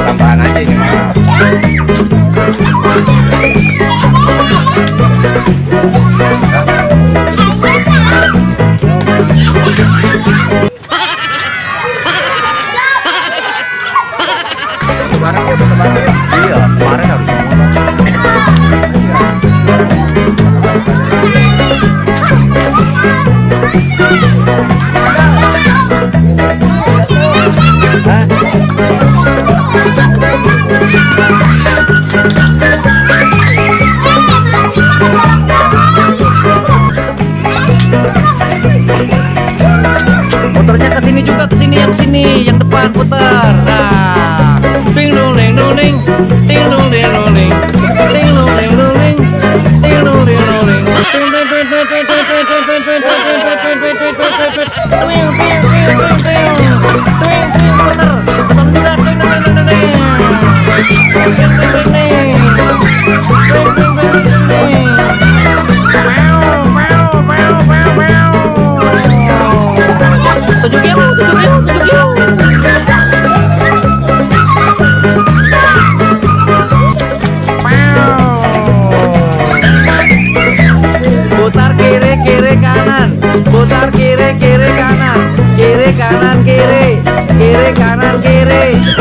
tambahan aja ini mah. Iya, kemarin harus motornya ke sini juga, ke sini, yang depan putar. Nah, ding dong ding dong ding, ding dong ding dong ding, ding dong ding dong ding, ding dong ding dong ding, putar kiri kiri kanan, putar kiri kiri kanan, kiri kanan kiri, kiri kanan kiri.